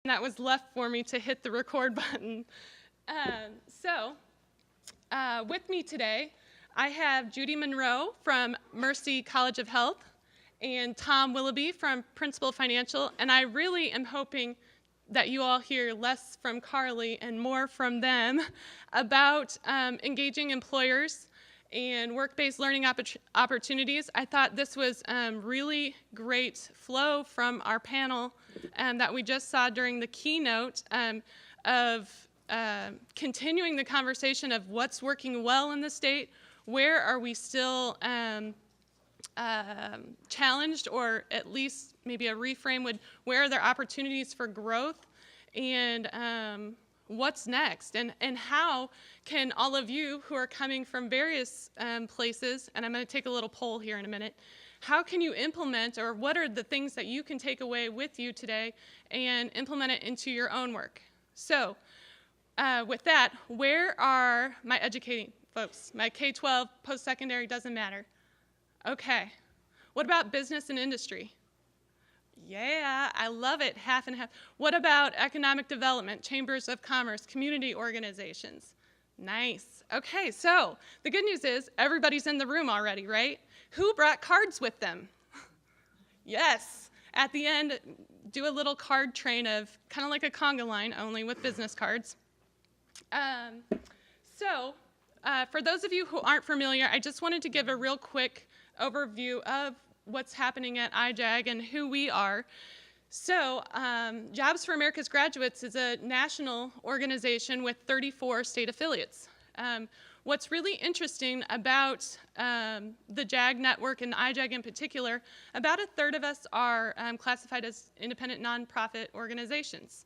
that was left for me to hit the record button. With me today, I have Judy Monroe from Mercy College of Health and Tom Willoughby from Principal Financial, and I really am hoping that you all hear less from Carly and more from them about engaging employers and work-based learning opportunities. I thought this was really great flow from our panel that we just saw during the keynote of continuing the conversation of what's working well in the state, where are we still challenged, or at least maybe a reframe would, where are there opportunities for growth, and what's next, and how can all of you who are coming from various places, and I'm going to take a little poll here in a minute, how can you implement, or what are the things that you can take away with you today and implement it into your own work? So with that, where are my educating folks? My K-12, post-secondary, doesn't matter. Okay. What about business and industry? Yeah, I love it, half and half. What about economic development, chambers of commerce, community organizations? Nice. Okay, so the good news is everybody's in the room already, right? Who brought cards with them? Yes. At the end, do a little card train of kind of like a conga line, only with business cards. For those of you who aren't familiar, I just wanted to give a real quick overview of what's happening at IJAG and who we are. So Jobs for America's Graduates is a national organization with 34 state affiliates. What's really interesting about the JAG network and IJAG in particular, about a third of us are classified as independent nonprofit organizations.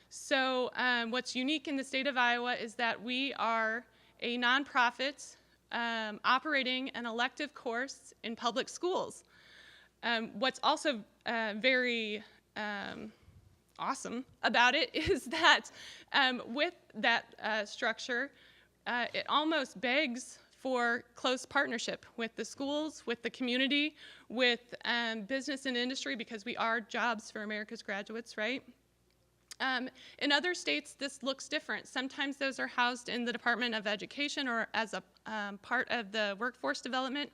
So what's unique in the state of Iowa is that we are a nonprofit operating an elective course in public schools. What's also very awesome about it is that with that structure, it almost begs for close partnership with the schools, with the community, with business and industry, because we are Jobs for America's Graduates, right? In other states, this looks different. Sometimes those are housed in the Department of Education or as a part of the workforce development.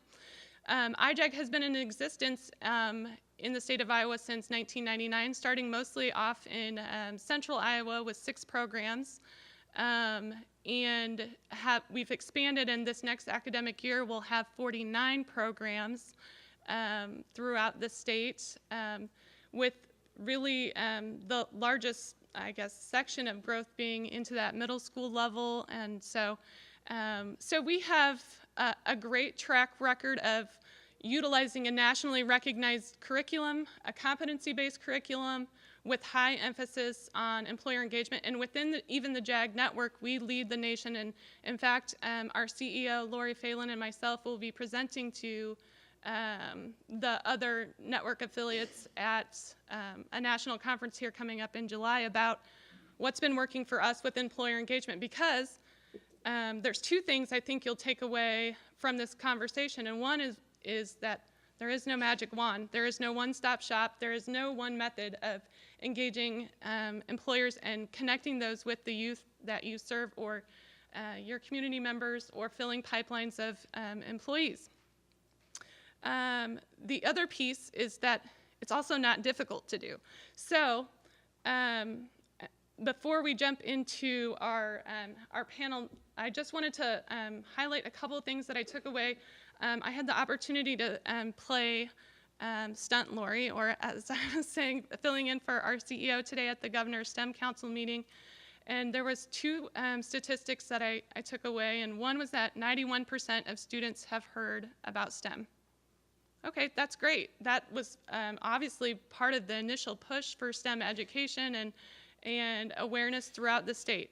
IJAG has been in existence in the state of Iowa since 1999, starting mostly off in central Iowa with 6 programs. And we've expanded, and this next academic year we'll have 49 programs throughout the state, with really the largest, I guess, section of growth being into that middle school level. And so we have a great track record of utilizing a nationally recognized curriculum, a competency-based curriculum with high emphasis on employer engagement. And within even the JAG network, we lead the nation. And in fact, our CEO, Lori Phelan, and myself will be presenting to the other network affiliates at a national conference here coming up in July about what's been working for us with employer engagement, because there's 2 things I think you'll take away from this conversation, and one is that there is no magic wand. There is no one-stop shop. There is no one method of engaging employers and connecting those with the youth that you serve, or your community members, or filling pipelines of employees. The other piece is that it's also not difficult to do. So before we jump into our panel, I just wanted to highlight a couple of things that I took away. I had the opportunity to play Stunt Lori, or as I was saying, filling in for our CEO today at the Governor's STEM Council meeting. And there was 2 statistics that I took away, and one was that 91% of students have heard about STEM. Okay, that's great. That was obviously part of the initial push for STEM education and awareness throughout the state.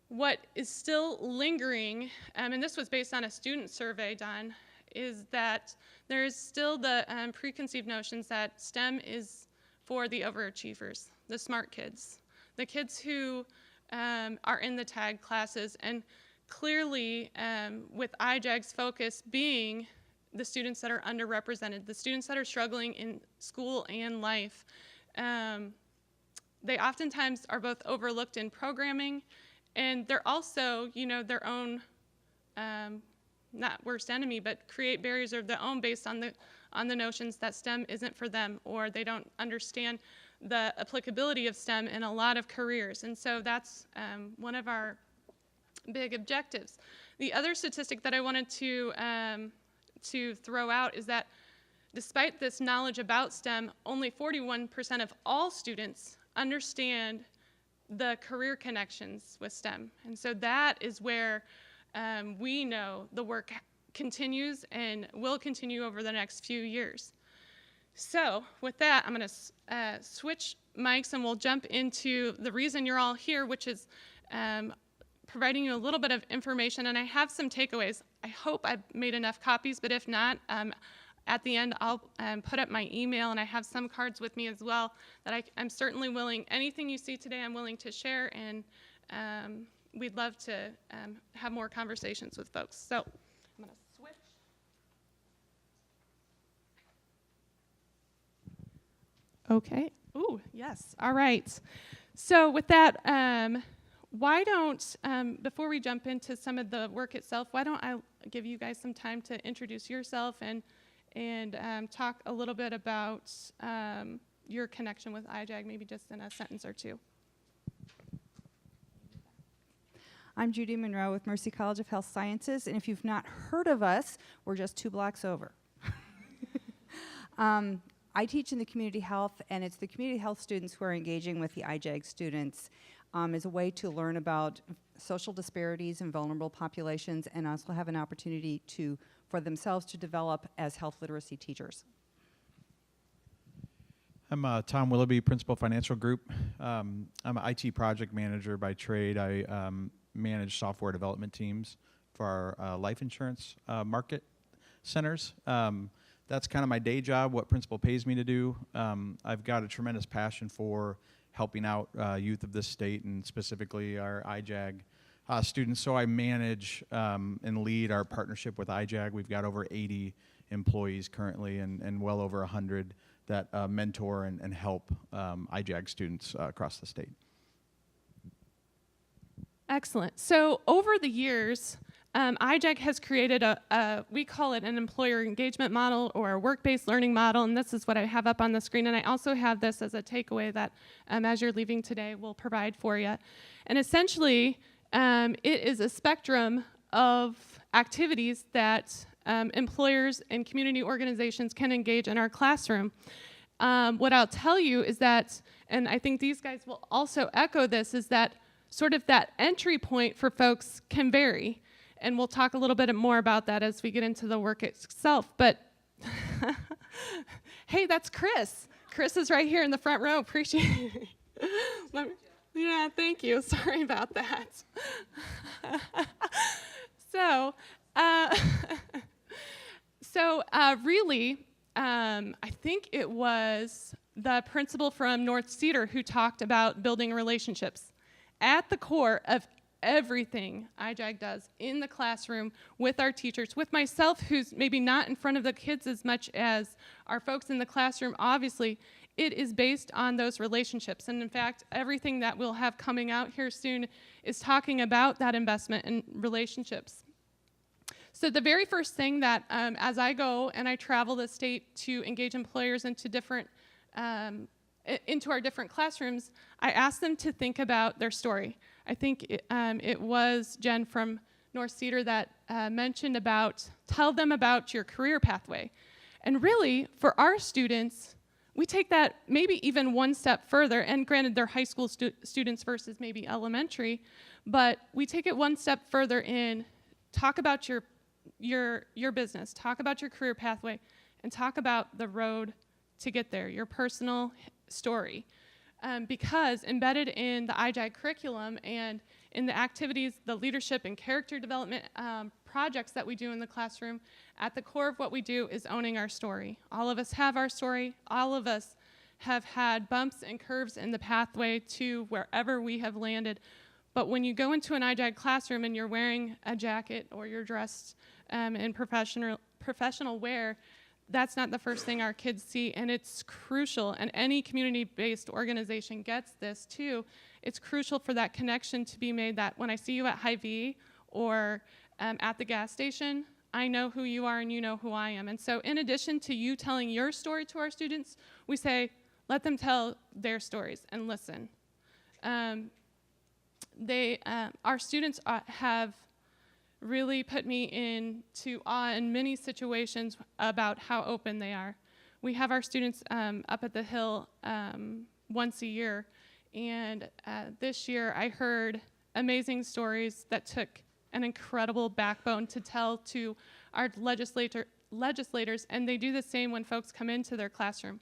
What is still lingering, and this was based on a student survey done, is that there is still the preconceived notions that STEM is for the overachievers, the smart kids, the kids who are in the tag classes, and clearly with IJAG's focus being the students that are underrepresented, the students that are struggling in school and life. they oftentimes are both overlooked in programming, and they're also, their own, not worst enemy, but create barriers of their own based on the notions that STEM isn't for them, or they don't understand the applicability of STEM in a lot of careers. And so that's one of our big objectives. The other statistic that I wanted to throw out is that despite this knowledge about STEM, only 41% of all students understand the career connections with STEM. And so that is where we know the work continues and will continue over the next few years. So with that, I'm going to switch mics and we'll jump into the reason you're all here, which is providing you a little bit of information. And I have some takeaways. I hope I've made enough copies, but if not, at the end, I'll put up my email, and I have some cards with me as well that I'm certainly willing, anything you see today, I'm willing to share, and we'd love to have more conversations with folks. So I'm going to switch. Okay. Ooh, yes. All right. So with that, why don't, before we jump into some of the work itself, why don't I give you guys some time to introduce yourself and talk a little bit about your connection with IJAG, maybe just in a sentence or two. I'm Judy Monroe with Mercy College of Health Sciences, and if you've not heard of us, we're just 2 blocks over. I teach in the community health, and it's the community health students who are engaging with the IJAG students as a way to learn about social disparities in vulnerable populations, and also have an opportunity for themselves to develop as health literacy teachers. I'm Tom Willoughby, Principal Financial Group. I'm an IT project manager by trade. I manage software development teams for our life insurance market centers. That's kind of my day job, what Principal pays me to do. I've got a tremendous passion for helping out youth of this state, and specifically our IJAG students. So I manage and lead our partnership with IJAG. We've got over 80 employees currently, and well over 100 that mentor and help IJAG students across the state. Excellent. So over the years, IJAG has created we call it an employer engagement model or a work-based learning model, and this is what I have up on the screen. And I also have this as a takeaway that as you're leaving today, we'll provide for you. And essentially, it is a spectrum of activities that employers and community organizations can engage in our classroom. What I'll tell you is that, and I think these guys will also echo this, is that sort of that entry point for folks can vary. And we'll talk a little bit more about that as we get into the work itself. But hey, that's Chris. Chris is right here in the front row. Appreciate it. Yeah, thank you. Sorry about that. Really, I think it was the principal from North Cedar who talked about building relationships. At the core of everything IJAG does in the classroom with our teachers, with myself, who's maybe not in front of the kids as much as our folks in the classroom, obviously, it is based on those relationships. And in fact, everything that we'll have coming out here soon is talking about that investment in relationships. So the very first thing that, as I go and I travel the state to engage employers into our different classrooms, I ask them to think about their story. I think it was Jen from North Cedar that mentioned about, tell them about your career pathway. And really, for our students, we take that maybe even one step further, and granted they're high school students versus maybe elementary, but we take it one step further in, talk about your business, talk about your career pathway, and talk about the road to get there, your personal story. Because embedded in the IJAG curriculum and in the activities, the leadership and character development projects that we do in the classroom, at the core of what we do is owning our story. All of us have our story. All of us have had bumps and curves in the pathway to wherever we have landed. But when you go into an IJAG classroom and you're wearing a jacket or you're dressed in professional wear, that's not the first thing our kids see, and it's crucial, and any community-based organization gets this too. It's crucial for that connection to be made, that when I see you at Hy-Vee or at the gas station, I know who you are and you know who I am. And so in addition to you telling your story to our students, we say, let them tell their stories and listen. Our students have really put me into awe in many situations about how open they are. We have our students up at the Hill once a year, and this year I heard amazing stories that took an incredible backbone to tell to our legislators, and they do the same when folks come into their classroom.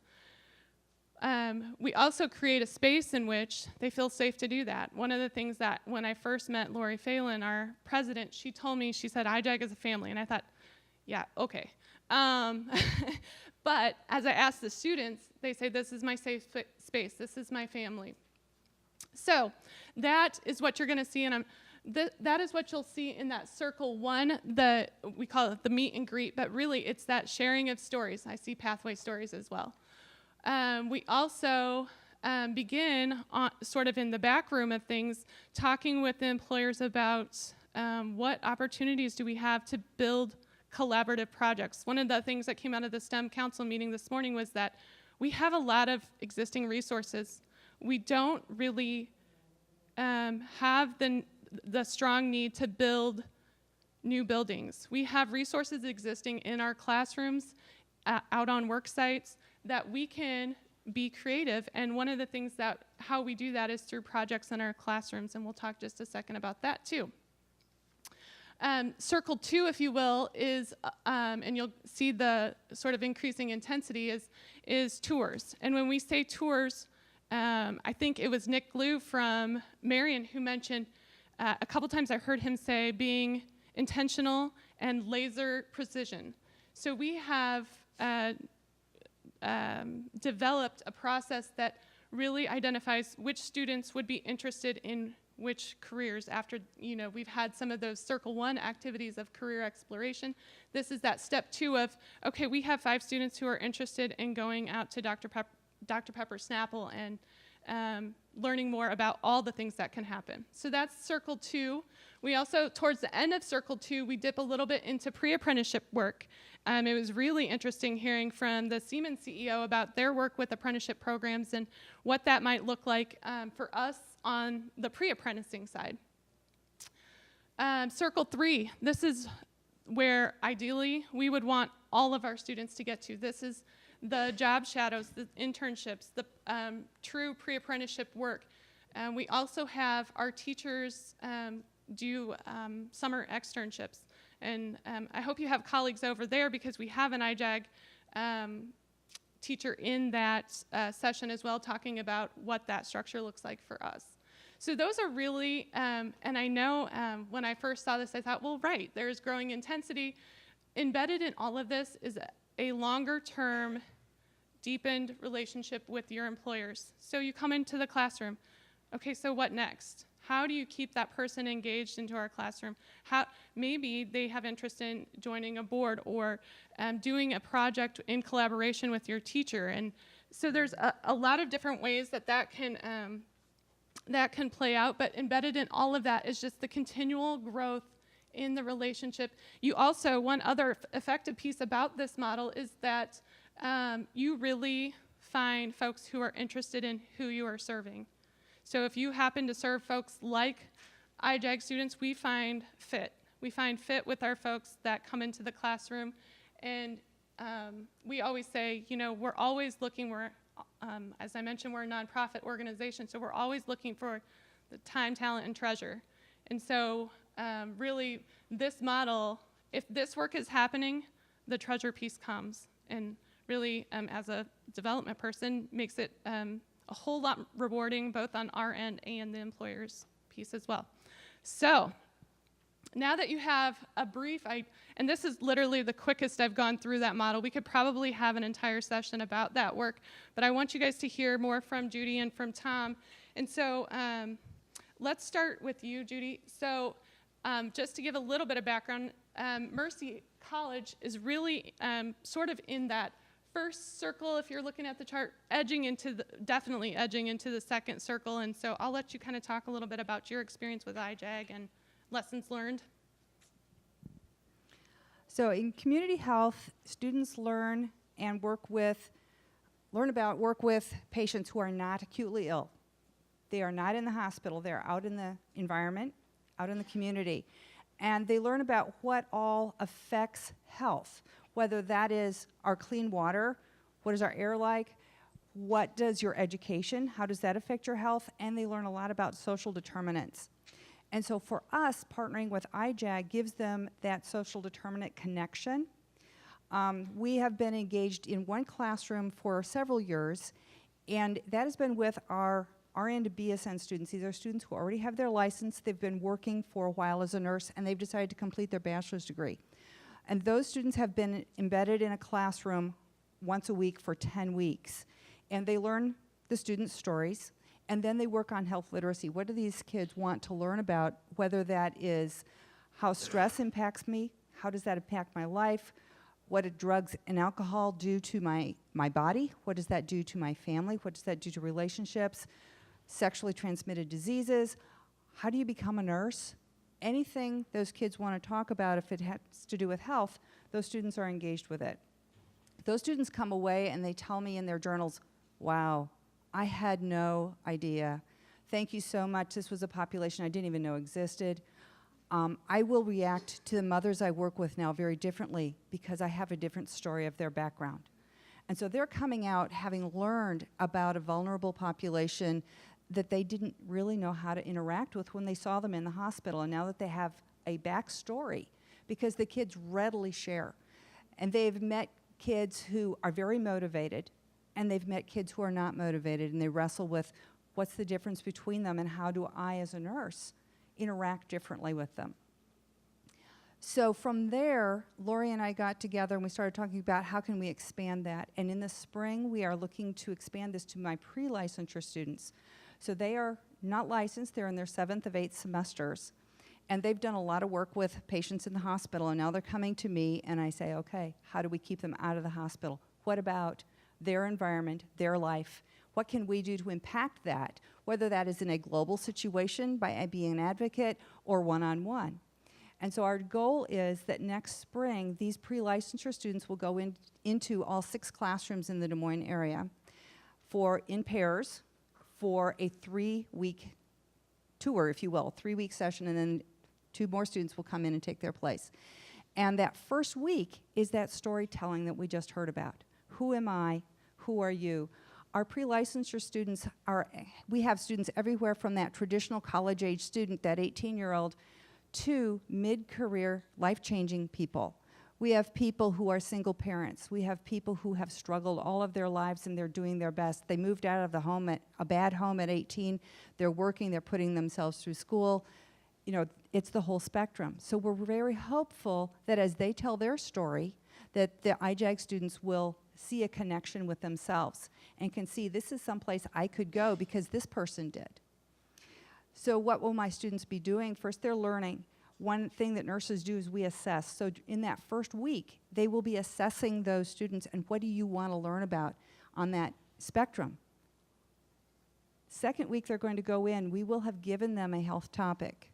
We also create a space in which they feel safe to do that. One of the things that when I first met Lori Phelan, our president, she told me, she said, IJAG is a family. And I thought, yeah, okay. But as I asked the students, they say, this is my safe space. This is my family. So that is what you're going to see. And that is what you'll see in that circle one. We call it the meet and greet, but really it's that sharing of stories. I see pathway stories as well. We also begin sort of in the back room of things, talking with the employers about what opportunities do we have to build collaborative projects. One of the things that came out of the STEM Council meeting this morning was that we have a lot of existing resources. We don't really have the strong need to build new buildings. We have resources existing in our classrooms, out on work sites, that we can be creative. And one of the things how we do that is through projects in our classrooms, and we'll talk just a second about that too. Circle two, if you will, is, and you'll see the sort of increasing intensity, is tours. And when we say tours, I think it was Nick Glue from Marion who mentioned, a couple times I heard him say being intentional and laser precision. So we have developed a process that really identifies which students would be interested in which careers after, we've had some of those circle one activities of career exploration. This is that step two of, okay, we have 5 students who are interested in going out to Dr. Pepper Snapple and learning more about all the things that can happen. So that's circle 2. We also, towards the end of circle 2, we dip a little bit into pre-apprenticeship work. It was really interesting hearing from the Siemens CEO about their work with apprenticeship programs and what that might look like for us on the pre-apprenticing side. Circle 3, this is where ideally we would want all of our students to get to. This is the job shadows, the internships, the true pre-apprenticeship work. We also have our teachers do summer externships. And I hope you have colleagues over there, because we have an IJAG teacher in that session as well, talking about what that structure looks like for us. So those are really, and I know when I first saw this, I thought, well, right, there's growing intensity. Embedded in all of this is a longer-term, deepened relationship with your employers. So you come into the classroom. Okay, so what next? How do you keep that person engaged into our classroom? Maybe they have interest in joining a board or doing a project in collaboration with your teacher. And so there's a lot of different ways that can play out, but embedded in all of that is just the continual growth in the relationship. You also, one other effective piece about this model is that you really find folks who are interested in who you are serving. So if you happen to serve folks like IJAG students, we find fit. We find fit with our folks that come into the classroom. And we always say, we're always looking, as I mentioned, we're a nonprofit organization, so we're always looking for the time, talent, and treasure. And so really, this model, if this work is happening, the treasure piece comes. And really, as a development person, makes it a whole lot rewarding, both on our end and the employer's piece as well. So now that you have a brief, and this is literally the quickest I've gone through that model. We could probably have an entire session about that work, but I want you guys to hear more from Judy and from Tom. And so let's start with you, Judy. So just to give a little bit of background, Mercy college is really sort of in that first circle, if you're looking at the chart, definitely edging into the second circle. And so I'll let you kind of talk a little bit about your experience with IJAG and lessons learned. So in community health, students learn work with patients who are not acutely ill. They are not in the hospital. They're out in the environment, out in the community. And they learn about what all affects health, whether that is our clean water, what is our air like, what does your education, how does that affect your health, and they learn a lot about social determinants. And so for us, partnering with IJAG gives them that social determinant connection. We have been engaged in one classroom for several years, and that has been with our RN to BSN students. These are students who already have their license, they've been working for a while as a nurse, and they've decided to complete their bachelor's degree. And those students have been embedded in a classroom once a week for 10 weeks. And they learn the students' stories, and then they work on health literacy. What do these kids want to learn about, whether that is how stress impacts me, how does that impact my life, what do drugs and alcohol do to my body, what does that do to my family, what does that do to relationships, sexually transmitted diseases, how do you become a nurse? Anything those kids want to talk about, if it has to do with health, those students are engaged with it. Those students come away and they tell me in their journals, wow, I had no idea. Thank you so much. This was a population I didn't even know existed. I will react to the mothers I work with now very differently because I have a different story of their background. And so they're coming out having learned about a vulnerable population that they didn't really know how to interact with when they saw them in the hospital, and now that they have a backstory, because the kids readily share. And they've met kids who are very motivated, and they've met kids who are not motivated, and they wrestle with what's the difference between them and how do I as a nurse interact differently with them. So from there, Lori and I got together and we started talking about how can we expand that. And in the spring, we are looking to expand this to my pre-licensure students. So they are not licensed, they're in their 7th of 8 semesters. And they've done a lot of work with patients in the hospital, and now they're coming to me and I say, okay, how do we keep them out of the hospital? What about their environment, their life? What can we do to impact that, whether that is in a global situation by being an advocate or one-on-one? And so our goal is that next spring, these pre-licensure students will go into all 6 classrooms in the Des Moines area in pairs for a 3-week tour, if you will, 3-week session, and then 2 more students will come in and take their place. And that first week is that storytelling that we just heard about. Who am I? Who are you? Our pre-licensure students we have students everywhere from that traditional college-age student, that 18-year-old, to mid-career, life-changing people. We have people who are single parents. We have people who have struggled all of their lives and they're doing their best. They moved out of the home a bad home at 18. They're working, they're putting themselves through school. You know, it's the whole spectrum. So we're very hopeful that as they tell their story, that the IJAG students will see a connection with themselves and can see this is someplace I could go because this person did. So what will my students be doing? First, they're learning. One thing that nurses do is we assess. So in that first week, they will be assessing those students and what do you want to learn about on that spectrum. Second week, they're going to go in. We will have given them a health topic,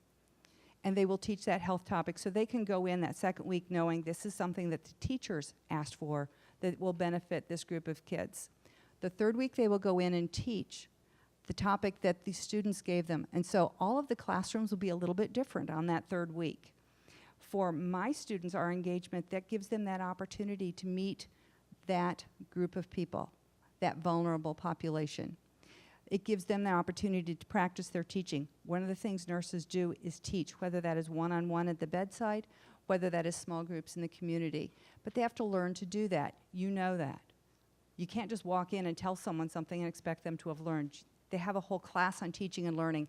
and they will teach that health topic so they can go in that second week knowing this is something that the teachers asked for that will benefit this group of kids. The third week, they will go in and teach the topic that the students gave them. And so all of the classrooms will be a little bit different on that third week. For my students, our engagement, that gives them that opportunity to meet that group of people, that vulnerable population. It gives them the opportunity to practice their teaching. One of the things nurses do is teach, whether that is one-on-one at the bedside, whether that is small groups in the community. But they have to learn to do that. You know that. You can't just walk in and tell someone something and expect them to have learned. They have a whole class on teaching and learning,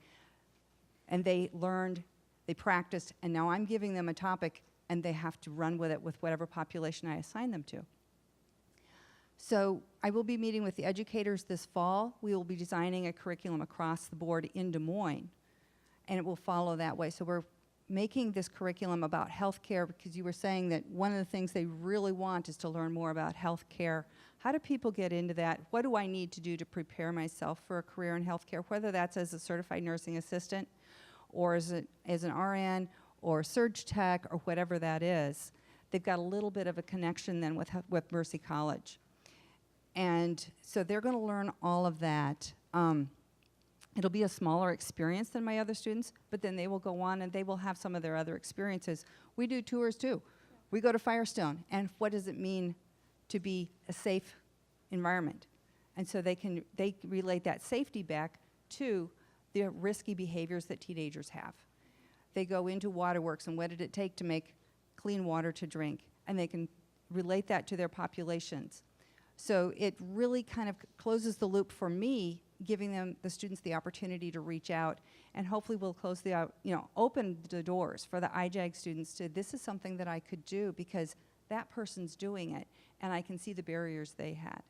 and they learned, they practiced, and now I'm giving them a topic, and they have to run with it with whatever population I assign them to. So I will be meeting with the educators this fall. We will be designing a curriculum across the board in Des Moines, and it will follow that way. So we're making this curriculum about healthcare, because you were saying that one of the things they really want is to learn more about healthcare. How do people get into that? What do I need to do to prepare myself for a career in healthcare, whether that's as a certified nursing assistant or as an RN or surge tech or whatever that is? They've got a little bit of a connection then with Mercy College. And so they're going to learn all of that. It'll be a smaller experience than my other students, but then they will go on and they will have some of their other experiences. We do tours too. We go to Firestone, and what does it mean to be a safe environment? And so they relate that safety back to the risky behaviors that teenagers have. They go into waterworks, and what did it take to make clean water to drink? And they can relate that to their populations. So it really kind of closes the loop for me, giving the students the opportunity to reach out, and hopefully we'll open the doors for the IJAG students to, this is something that I could do because that person's doing it, and I can see the barriers they had.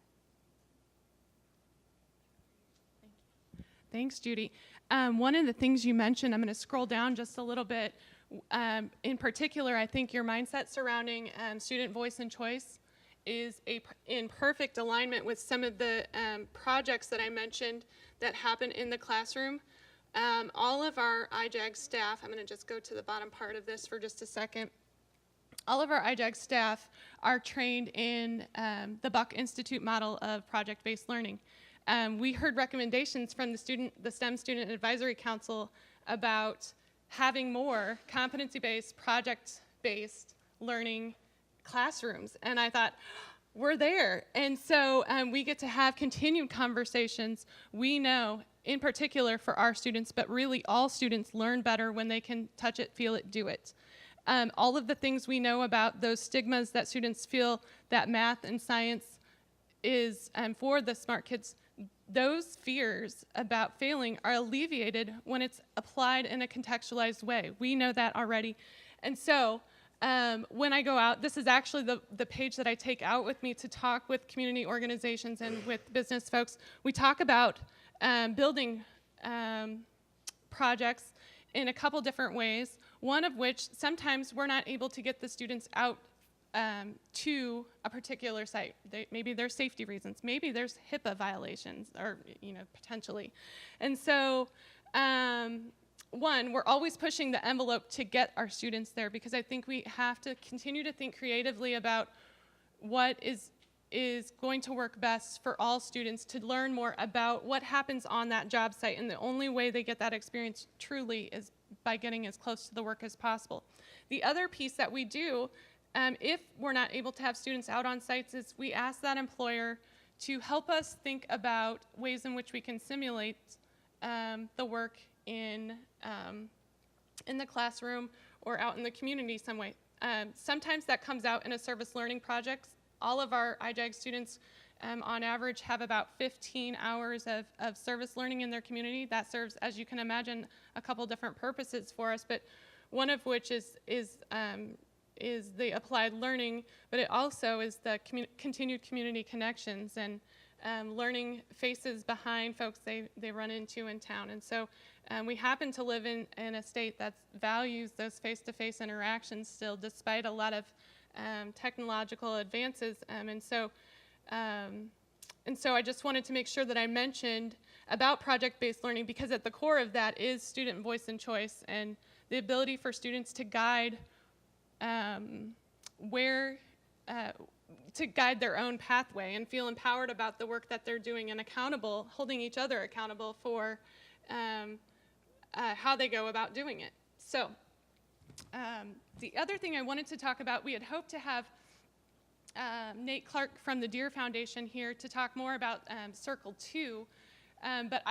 Thanks, Judy. One of the things you mentioned, I'm going to scroll down just a little bit. In particular, I think your mindset surrounding student voice and choice is in perfect alignment with some of the projects that I mentioned that happen in the classroom. All of our IJAG staff, I'm going to just go to the bottom part of this for just a second. All of our IJAG staff are trained in the Buck Institute model of project-based learning. We heard recommendations from the STEM Student Advisory Council about having more competency-based, project-based learning classrooms, and I thought, we're there. And so we get to have continued conversations. We know, in particular for our students, but really all students learn better when they can touch it, feel it, do it. All of the things we know about those stigmas that students feel that math and science is for the smart kids, those fears about failing are alleviated when it's applied in a contextualized way. We know that already. And so when I go out, this is actually the page that I take out with me to talk with community organizations and with business folks. We talk about building projects in a couple different ways, one of which sometimes we're not able to get the students out to a particular site. Maybe there's safety reasons, maybe there's HIPAA violations, or potentially. And so one, we're always pushing the envelope to get our students there, because I think we have to continue to think creatively about what is going to work best for all students to learn more about what happens on that job site. And the only way they get that experience truly is by getting as close to the work as possible. The other piece that we do, if we're not able to have students out on sites, is we ask that employer to help us think about ways in which we can simulate the work in the classroom or out in the community some way. Sometimes that comes out in a service learning project. All of our IJAG students on average have about 15 hours of service learning in their community. That serves, as you can imagine, a couple different purposes for us, but one of which is the applied learning, but it also is the continued community connections and learning faces behind folks they run into in town. And so we happen to live in a state that values those face-to-face interactions still, despite a lot of technological advances. And so I just wanted to make sure that I mentioned about project-based learning, because at the core of that is student voice and choice, and the ability for students to guide to guide their own pathway and feel empowered about the work that they're doing, and accountable, holding each other accountable for how they go about doing it. So the other thing I wanted to talk about, we had hoped to have Nate Clark from the Deer Foundation here to talk more about Circle 2, but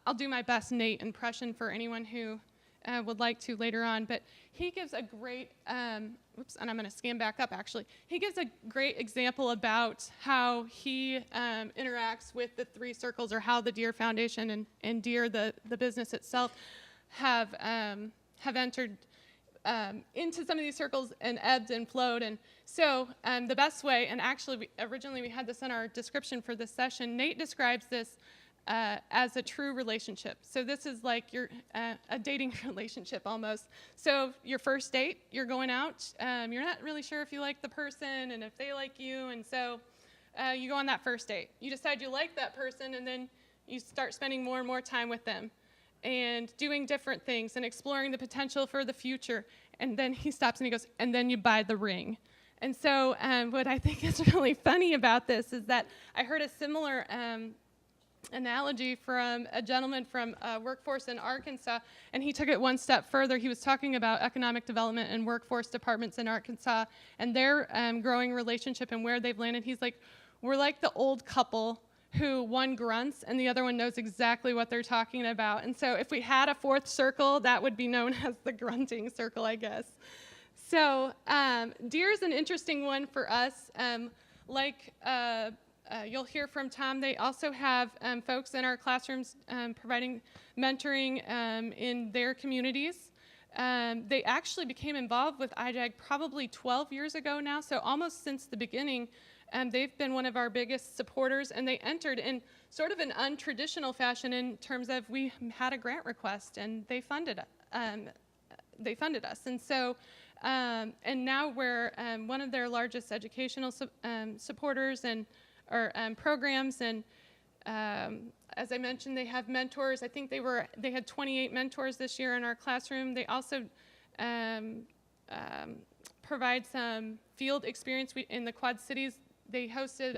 I'll do my best Nate impression for anyone who would like to later on. But he gives a great, and I'm going to scan back up actually. He gives a great example about how he interacts with the 3 circles, or how the Deer Foundation and Deer, the business itself, have entered into some of these circles and ebbed and flowed. And so the best way, and actually originally we had this in our description for this session, Nate describes this as a true relationship. So this is like a dating relationship almost. So your first date, you're going out, you're not really sure if you like the person and if they like you, and so you go on that first date. You decide you like that person, and then you start spending more and more time with them and doing different things and exploring the potential for the future. And then he stops and he goes, and then you buy the ring. And so what I think is really funny about this is that I heard a similar analogy from a gentleman from workforce in Arkansas, and he took it one step further. He was talking about economic development and workforce departments in Arkansas and their growing relationship and where they've landed. He's like, we're like the old couple who one grunts and the other one knows exactly what they're talking about. And so if we had a fourth circle, that would be known as the grunting circle, I guess. So DEAR is an interesting one for us. You'll hear from Tom, they also have folks in our classrooms providing mentoring in their communities. They actually became involved with IJAG probably 12 years ago now, so almost since the beginning. They've been one of our biggest supporters, and they entered in sort of an untraditional fashion in terms of we had a grant request, and they funded us. And so, and now we're one of their largest educational supporters and programs. And as I mentioned, they have mentors. I think they had 28 mentors this year in our classroom. They also provide some field experience in the Quad Cities. They hosted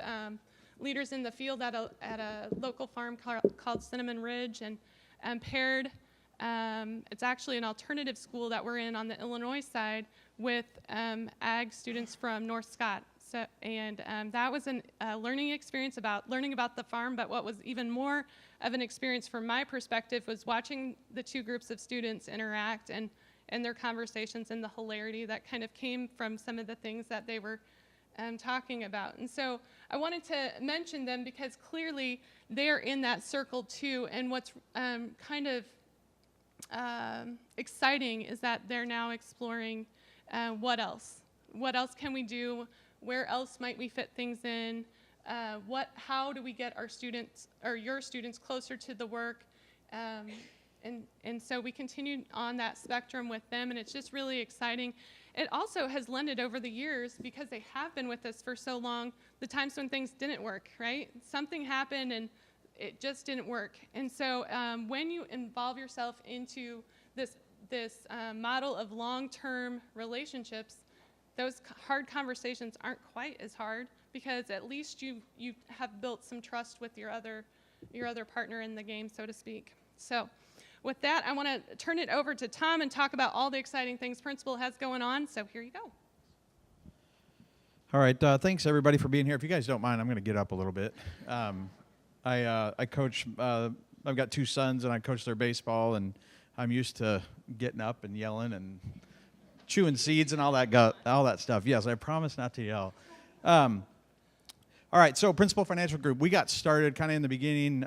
leaders in the field at a local farm called Cinnamon Ridge, and paired. It's actually an alternative school that we're in on the Illinois side with ag students from North Scott. So, and that was a learning experience about learning about the farm, but what was even more of an experience from my perspective was watching the two groups of students interact and their conversations and the hilarity that kind of came from some of the things that they were talking about. And so I wanted to mention them because clearly they're in that circle too, and what's kind of exciting is that they're now exploring what else can we do, where else might we fit things in, how do we get our students or your students closer to the work, and so we continued on that spectrum with them, and it's just really exciting. It also has lended over the years, because they have been with us for so long, the times when things didn't work, right? Something happened and it just didn't work. And so when you involve yourself into this model of long-term relationships, those hard conversations aren't quite as hard, because at least you have built some trust with your other partner in the game, so to speak. So with that, I want to turn it over to Tom and talk about all the exciting things Principal has going on. So here you go. All right, thanks everybody for being here. If you guys don't mind, I'm going to get up a little bit. I coach, I've got two sons, and I coach their baseball, and I'm used to getting up and yelling and chewing seeds and all that stuff. Yes, I promise not to yell. All right, so Principal Financial Group, we got started kind of in the beginning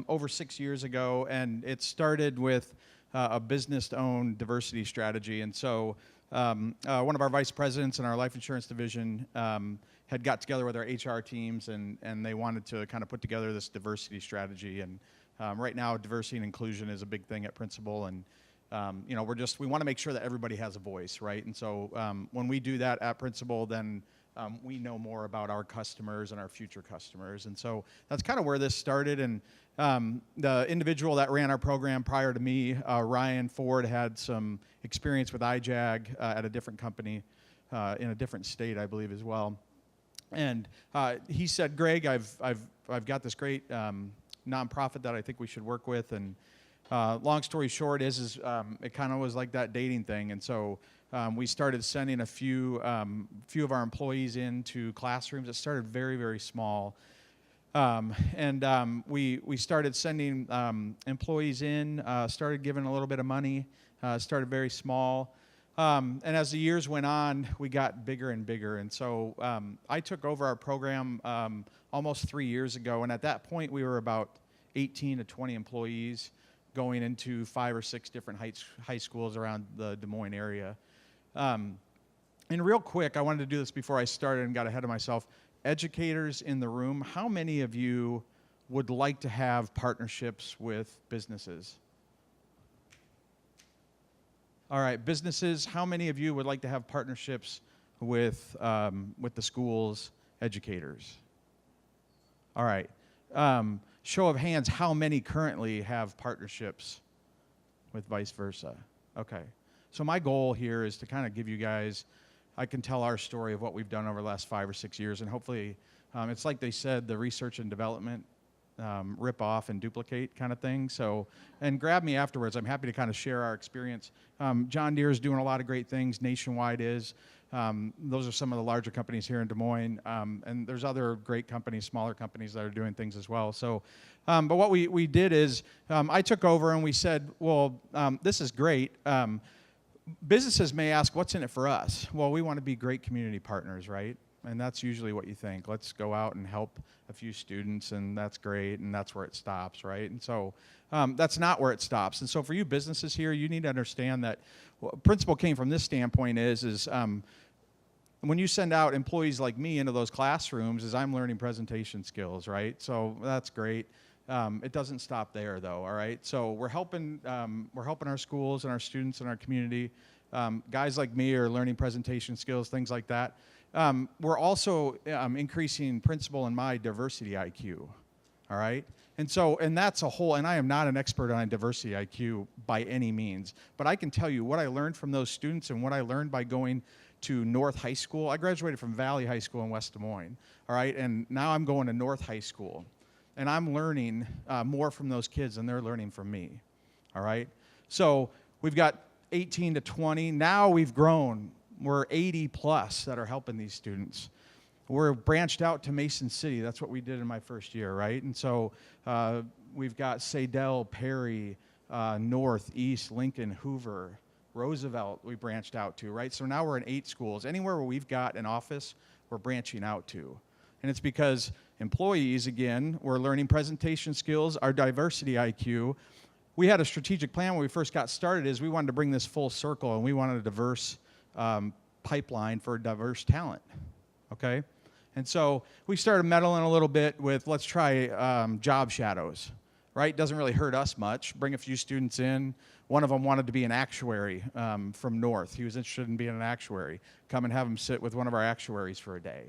over 6 years ago, and it started with a business-owned diversity strategy. And so one of our vice presidents in our life insurance division had got together with our HR teams, and they wanted to kind of put together this diversity strategy. And right now, diversity and inclusion is a big thing at Principal, and we want to make sure that everybody has a voice, right? And so when we do that at Principal, then we know more about our customers and our future customers. And so that's kind of where this started. And the individual that ran our program prior to me, Ryan Ford, had some experience with IJAG at a different company in a different state, I believe, as well. And he said, Greg, I've got this great nonprofit that I think we should work with. And long story short is it kind of was like that dating thing. And so we started sending a few of our employees into classrooms. It started very, very small. We started sending employees in, started giving a little bit of money, started very small. And as the years went on, we got bigger and bigger. And so I took over our program almost 3 years ago. And at that point, we were about 18 to 20 employees going into 5 or 6 different high schools around the Des Moines area. And real quick, I wanted to do this before I started and got ahead of myself. Educators in the room, how many of you would like to have partnerships with businesses? All right, businesses, how many of you would like to have partnerships with the school's educators? All right. Show of hands, how many currently have partnerships with vice versa? Okay. So my goal here is to kind of give you guys, I can tell our story of what we've done over the last 5 or 6 years, and hopefully, it's like they said, the research and development, rip off and duplicate kind of thing. So, and grab me afterwards. I'm happy to kind of share our experience. John Deere is doing a lot of great things. Nationwide is. Those are some of the larger companies here in Des Moines. And there's other great companies, smaller companies that are doing things as well. So, but what we did is I took over and we said, well, this is great. Businesses may ask, what's in it for us? Well, we want to be great community partners, right? And that's usually what you think. Let's go out and help a few students, and that's great, and that's where it stops, right? And so that's not where it stops. And so for you businesses here, you need to understand that principle came from this standpoint is when you send out employees like me into those classrooms, is I'm learning presentation skills, right? So that's great. It doesn't stop there, though, all right? So we're helping our schools and our students and our community. Guys like me are learning presentation skills, things like that. We're also increasing principal and my diversity IQ, all right? And that's a whole, and I am not an expert on diversity IQ by any means, but I can tell you what I learned from those students and what I learned by going to North High School. I graduated from Valley High School in West Des Moines, all right? And now I'm going to North High School, and I'm learning more from those kids than they're learning from me, all right? So we've got 18 to 20. Now we've grown. We're 80 plus that are helping these students. We're branched out to Mason City. That's what we did in my first year, right? And so we've got Sadell, Perry, North, East, Lincoln, Hoover, Roosevelt we branched out to, right? So now we're in 8 schools. Anywhere where we've got an office, we're branching out to. And it's because employees, again, we're learning presentation skills, our diversity IQ. We had a strategic plan when we first got started is we wanted to bring this full circle, and we wanted a diverse pipeline for diverse talent, okay? And so we started meddling a little bit with, let's try job shadows, right? Doesn't really hurt us much. Bring a few students in. One of them wanted to be an actuary from North. He was interested in being an actuary. Come and have him sit with one of our actuaries for a day.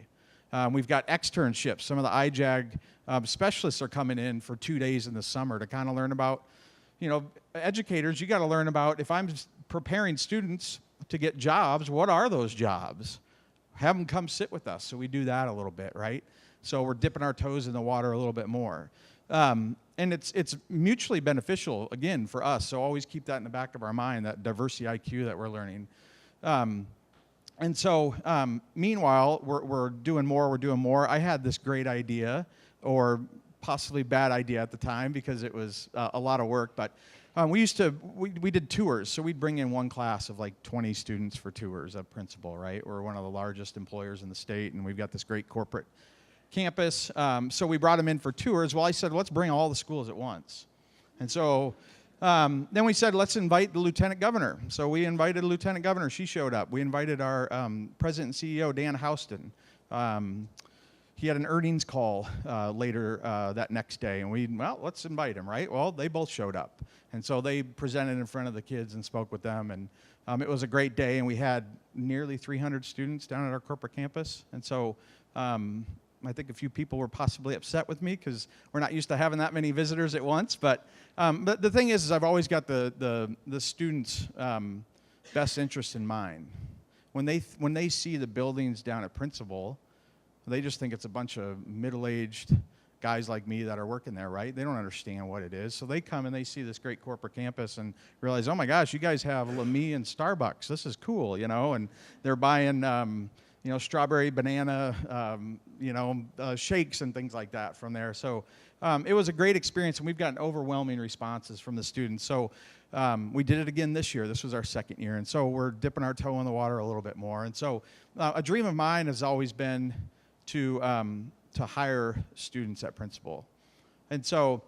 We've got externships. Some of the IJAG specialists are coming in for 2 days in the summer to kind of learn about, educators, you got to learn about, if I'm preparing students to get jobs, what are those jobs? Have them come sit with us. So we do that a little bit, right? So we're dipping our toes in the water a little bit more. And it's mutually beneficial, again, for us. So always keep that in the back of our mind, that diversity IQ that we're learning. And so meanwhile, we're doing more. I had this great idea, or possibly bad idea at the time because it was a lot of work, but we did tours, so we'd bring in one class of like 20 students for tours of principal, right? We're one of the largest employers in the state, and we've got this great corporate campus. So we brought them in for tours. Well, I said, let's bring all the schools at once. And so then we said, let's invite the lieutenant governor. So we invited the lieutenant governor. She showed up. We invited our president and CEO, Dan Houston. He had an earnings call later that next day, and let's invite him, right? Well, they both showed up. And so they presented in front of the kids and spoke with them, and it was a great day, and we had nearly 300 students down at our corporate campus. And so I think a few people were possibly upset with me because we're not used to having that many visitors at once. But the thing is I've always got the students' best interest in mind. When they see the buildings down at Principal, they just think it's a bunch of middle-aged guys like me that are working there, right? They don't understand what it is. So they come and they see this great corporate campus and realize, oh my gosh, you guys have LeMee and Starbucks. This is cool, and they're buying, strawberry, banana, shakes and things like that from there. So it was a great experience, and we've gotten overwhelming responses from the students. So we did it again this year. This was our second year, and so we're dipping our toe in the water a little bit more. And so a dream of mine has always been to hire students at Principal. And so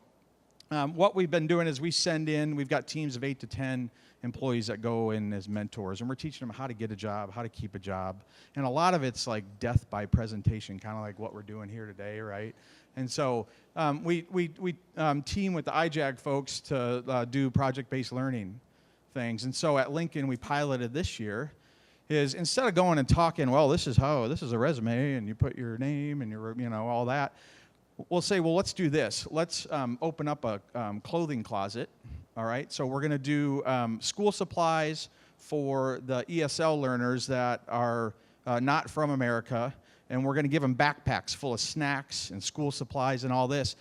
what we've been doing is we've got teams of 8 to 10 employees that go in as mentors, and we're teaching them how to get a job, how to keep a job. And a lot of it's like death by presentation, kind of like what we're doing here today, right? And so we team with the IJAG folks to do project-based learning things. And so at Lincoln, we piloted this year is instead of going and talking, well, this is a resume, and you put your name and your, all that, we'll say, well, let's do this. Let's open up a clothing closet, all right? So we're going to do school supplies for the ESL learners that are not from America, and we're going to give them backpacks full of snacks and school supplies and all this.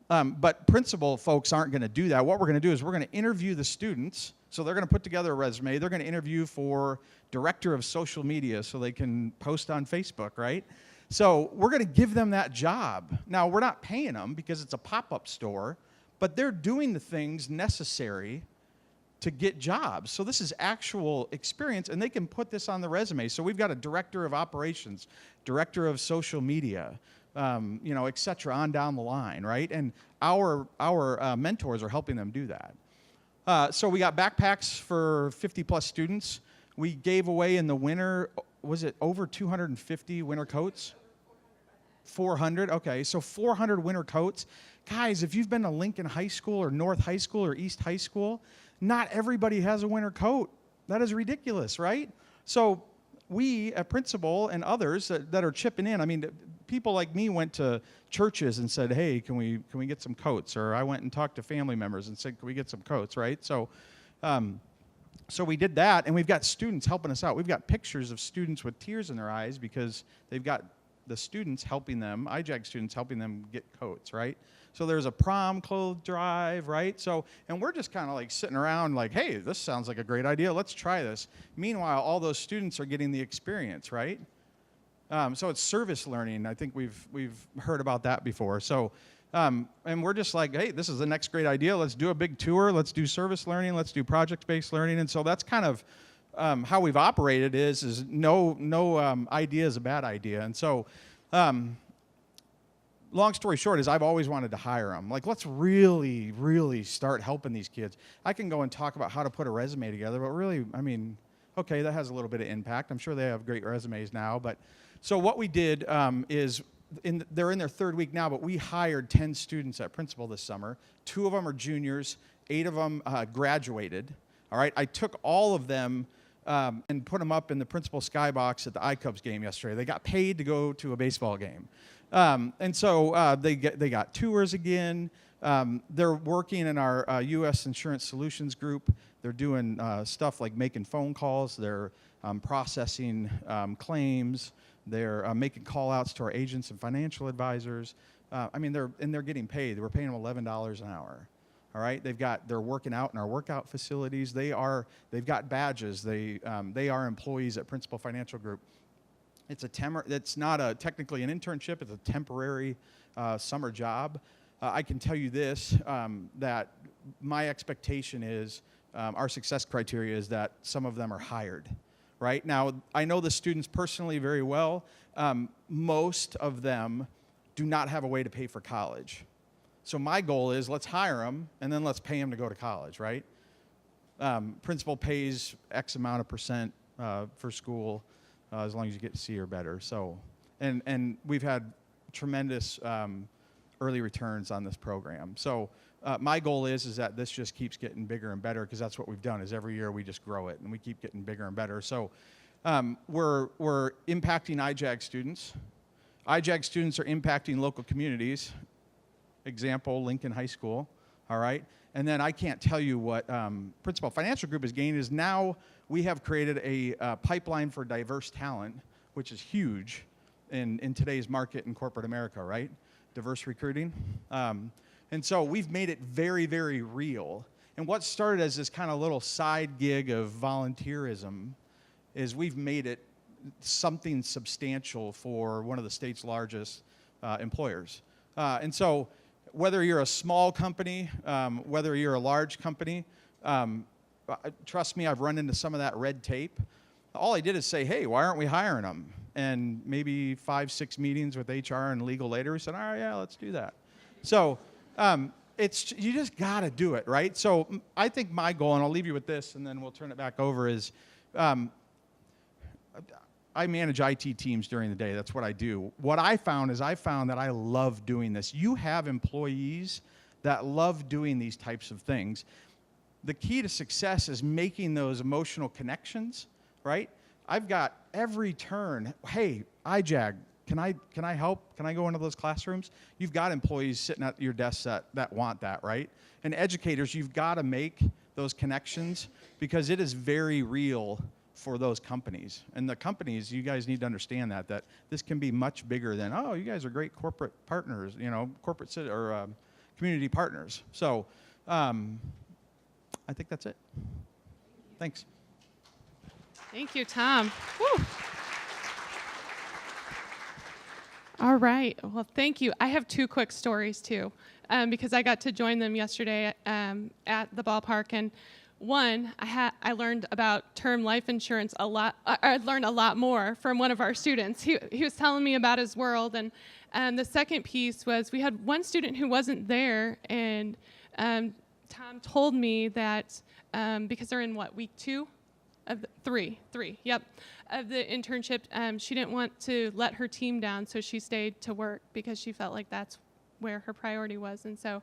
But principal folks aren't going to do that. What we're going to do is we're going to interview the students. So they're going to put together a resume. They're going to interview for director of social media so they can post on Facebook, right? So we're going to give them that job. Now, we're not paying them because it's a pop-up store, but they're doing the things necessary to get jobs. So this is actual experience, and they can put this on the resume. So we've got a director of operations, director of social media, et cetera, on down the line, right? And our mentors are helping them do that. So we got backpacks for 50-plus students. We gave away in the winter, was it over 250 winter coats? 400, okay, so 400 winter coats. Guys, if you've been to Lincoln High School or North High School or East High School, not everybody has a winter coat. That is ridiculous, right? So we, at Principal and others that are chipping in, I mean, people like me went to churches and said, hey, can we get some coats? Or I went and talked to family members and said, can we get some coats, right? So so we did that, and we've got students helping us out. We've got pictures of students with tears in their eyes because they've got the students helping them, IJAG students helping them get coats, right? So there's a prom clothes drive, right? So, and we're just kind of like sitting around like, hey, this sounds like a great idea. Let's try this. Meanwhile, all those students are getting the experience, right? So it's service learning. I think we've heard about that before. So, and we're just like, hey, this is the next great idea. Let's do a big tour. Let's do service learning. Let's do project-based learning. And so that's kind of how we've operated is no idea is a bad idea. And so long story short is I've always wanted to hire them. Like, let's really, really start helping these kids. I can go and talk about how to put a resume together, but really, I mean, okay, that has a little bit of impact. I'm sure they have great resumes now. But so what we did is they're in their third week now, but we hired 10 students at Principal this summer. 2 of them are juniors. 8 of them graduated. All right, I took all of them and put them up in the Principal skybox at the iCubs game yesterday. They got paid to go to a baseball game. And so they got tours again. They're working in our U.S. Insurance Solutions group. They're doing stuff like making phone calls. They're processing claims. They're making call-outs to our agents and financial advisors. I mean, they're getting paid. We're paying them $11 an hour. All right, they're working out in our workout facilities. They've got badges. They are employees at Principal Financial Group. It's not technically an internship. It's a temporary summer job. I can tell you this, that my expectation is our success criteria is that some of them are hired. Right now, I know the students personally very well. Most of them do not have a way to pay for college. So my goal is let's hire them, and then let's pay them to go to college, right? Principal pays X amount of percent for school as long as you get C or better. So, and we've had tremendous early returns on this program. So my goal is that this just keeps getting bigger and better because that's what we've done is every year we just grow it and we keep getting bigger and better. So we're impacting IJAG students. IJAG students are impacting local communities. Example, Lincoln High School, all right? And then I can't tell you what Principal Financial Group has gained is now we have created a pipeline for diverse talent, which is huge in today's market in corporate America, right? Diverse recruiting. And so we've made it very, very real. And what started as this kind of little side gig of volunteerism is we've made it something substantial for one of the state's largest employers. And so whether you're a small company, whether you're a large company, trust me, I've run into some of that red tape. All I did is say, hey, why aren't we hiring them? And maybe 5-6 meetings with HR and legal later, we said, all right, yeah, let's do that. So you just got to do it, right? So I think my goal, and I'll leave you with this, and then we'll turn it back over, is I manage IT teams during the day. That's what I do. What I found is that I love doing this. You have employees that love doing these types of things. The key to success is making those emotional connections, right? I've got every turn, hey, IJAG, can I help? Can I go into those classrooms? You've got employees sitting at your desk that want that, right? And educators, you've got to make those connections because it is very real for those companies. And the companies, you guys need to understand that this can be much bigger than, oh, you guys are great corporate partners, community partners. So I think that's it. Thanks. Thank you, Tom. Woo. All right. Well, thank you. I have 2 quick stories, too, because I got to join them yesterday at the ballpark. And one, I learned about term life insurance a lot. I learned a lot more from one of our students. He was telling me about his world. And the second piece was we had one student who wasn't there, and Tom told me that because they're in, week 2? Of three, yep, of the internship, she didn't want to let her team down, so she stayed to work because she felt like that's where her priority was. And so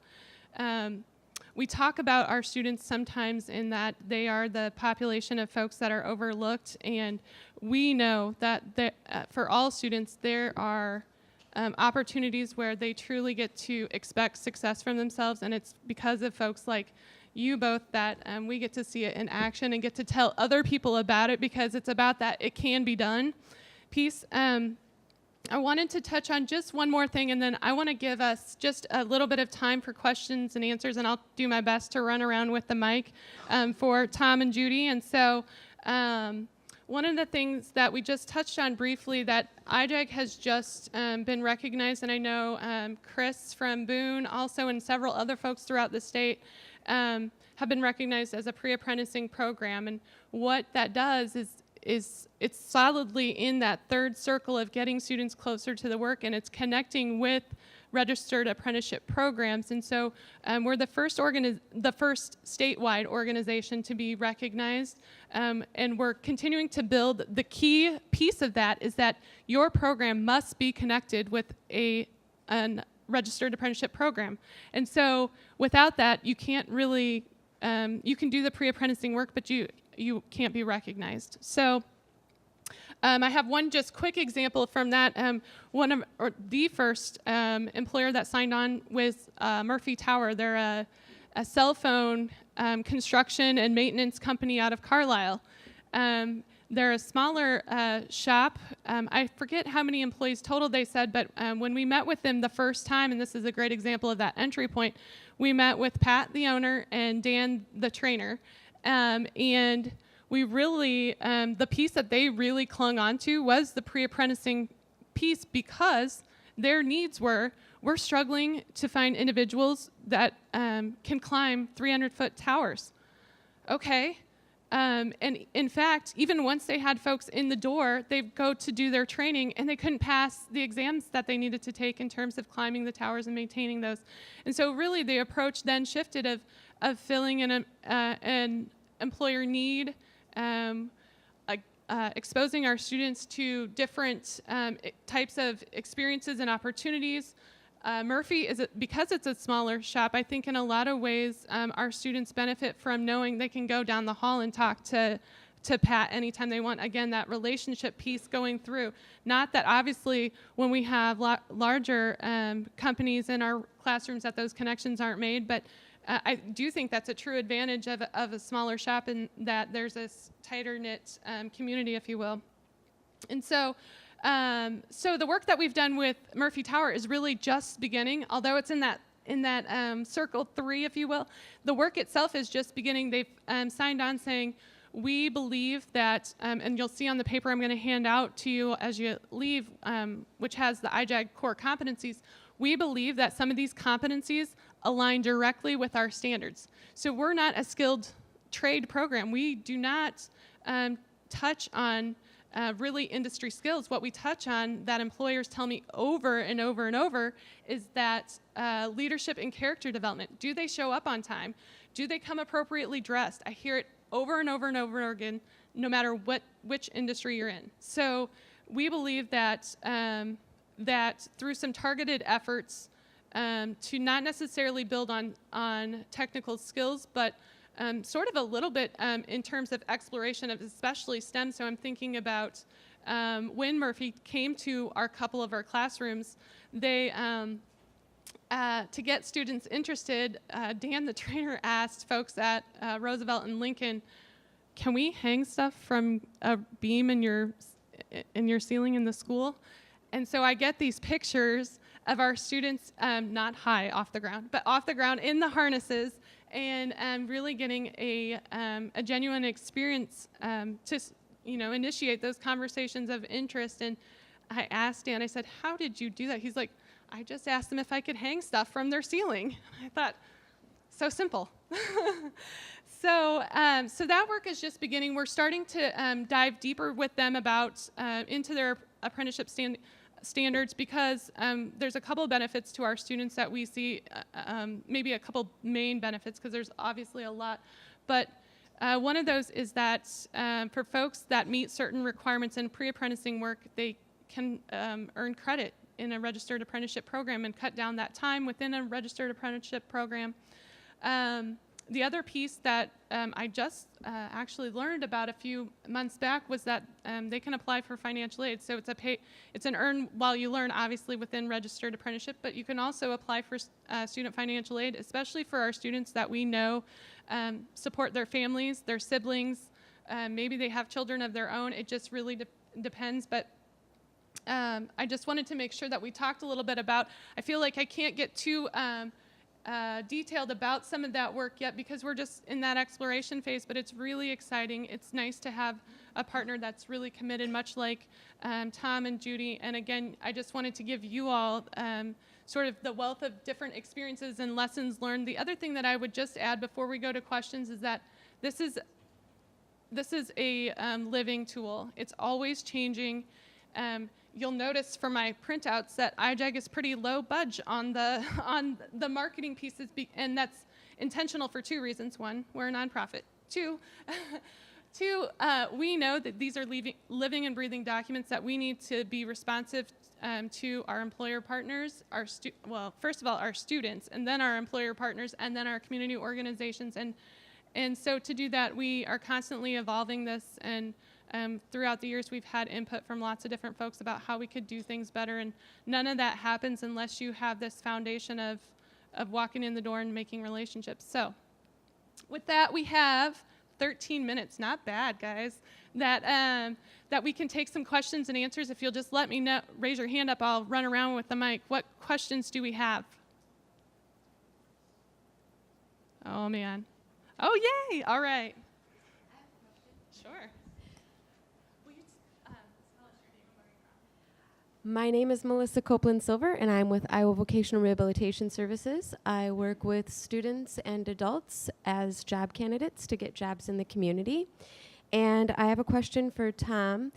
we talk about our students sometimes in that they are the population of folks that are overlooked, and we know that for all students there are opportunities where they truly get to expect success from themselves, and it's because of folks like you both that we get to see it in action and get to tell other people about it, because it's about that it can be done piece. I wanted to touch on just one more thing, and then I want to give us just a little bit of time for questions and answers, and I'll do my best to run around with the mic for Tom and Judy. And so one of the things that we just touched on briefly that IJAG has just been recognized, and I know Chris from Boone also and several other folks throughout the state have been recognized as a pre-apprenticing program. And what that does is it's solidly in that third circle of getting students closer to the work, and it's connecting with registered apprenticeship programs. And so we're the first statewide organization to be recognized, and we're continuing to build. The key piece of that is that your program must be connected with an registered apprenticeship program. And so without that, you can't really, you can do the pre-apprenticing work, but you can't be recognized. So I have one just quick example from that. The first employer that signed on was Murphy Tower. They're a cell phone construction and maintenance company out of Carlisle. They're a smaller shop. I forget how many employees total they said, but when we met with them the first time, and this is a great example of that entry point, we met with Pat, the owner, and Dan, the trainer. And we really, the piece that they really clung onto was the pre-apprenticing piece, because their needs were, we're struggling to find individuals that can climb 300-foot towers. Okay. And in fact, even once they had folks in the door, they'd go to do their training, and they couldn't pass the exams that they needed to take in terms of climbing the towers and maintaining those. And so really the approach then shifted of filling an employer need, exposing our students to different types of experiences and opportunities. Murphy, because it's a smaller shop, I think in a lot of ways our students benefit from knowing they can go down the hall and talk to Pat anytime they want. Again, that relationship piece going through. Not that obviously when we have larger companies in our classrooms that those connections aren't made, but I do think that's a true advantage of a smaller shop, in that there's this tighter knit community, if you will. And so the work that we've done with Murphy Tower is really just beginning, although it's in that circle 3, if you will. The work itself is just beginning. They've signed on saying, we believe that, and you'll see on the paper I'm going to hand out to you as you leave, which has the IJAG core competencies, we believe that some of these competencies align directly with our standards. So we're not a skilled trade program. We do not touch on really industry skills. What we touch on that employers tell me over and over and over is that leadership and character development. Do they show up on time? Do they come appropriately dressed? I hear it over and over and over again, no matter which industry you're in. So we believe that that through some targeted efforts to not necessarily build on technical skills, but sort of a little bit in terms of exploration of especially STEM. So I'm thinking about when Murphy came to a couple of our classrooms, they to get students interested, Dan the trainer asked folks at Roosevelt and Lincoln, can we hang stuff from a beam in your ceiling in the school? And so I get these pictures of our students not high off the ground, but off the ground in the harnesses, and really getting a genuine experience to initiate those conversations of interest. And I asked Dan, I said, how did you do that? He's like, I just asked them if I could hang stuff from their ceiling. I thought, so simple. So that work is just beginning. We're starting to dive deeper with them about into their apprenticeship standards, because there's a couple of benefits to our students that we see, maybe a couple main benefits, because there's obviously a lot. But one of those is that for folks that meet certain requirements in pre-apprenticing work, they can earn credit in a registered apprenticeship program and cut down that time within a registered apprenticeship program. The other piece that I just actually learned about a few months back was that they can apply for financial aid. So it's an earn while you learn, obviously within registered apprenticeship, but you can also apply for student financial aid, especially for our students that we know support their families, their siblings. Maybe they have children of their own. It just really depends. But I just wanted to make sure that we talked a little bit about, I feel like I can't get too detailed about some of that work yet, because we're just in that exploration phase, but it's really exciting. It's nice to have a partner that's really committed, much like Tom and Judy. And again, I just wanted to give you all sort of the wealth of different experiences and lessons learned. The other thing that I would just add before we go to questions is that this is a living tool. It's always changing. You'll notice from my printouts that iJag is pretty low budge on the marketing pieces, and that's intentional for two reasons. One, we're a nonprofit. Two, we know that these are living and breathing documents that we need to be responsive to our employer partners, first of all, our students, and then our employer partners, and then our community organizations. And so to do that, we are constantly evolving this, and throughout the years, we've had input from lots of different folks about how we could do things better, and none of that happens unless you have this foundation of walking in the door and making relationships. So with that, we have 13 minutes, not bad, guys, that we can take some questions and answers. If you'll just let me know, raise your hand up, I'll run around with the mic. What questions do we have? Oh, man. Oh, yay. All right. Sure. My name is Melissa Copeland Silver, and I'm with Iowa Vocational Rehabilitation Services. I work with students and adults as job candidates to get jobs in the community. And I have a question for Tom.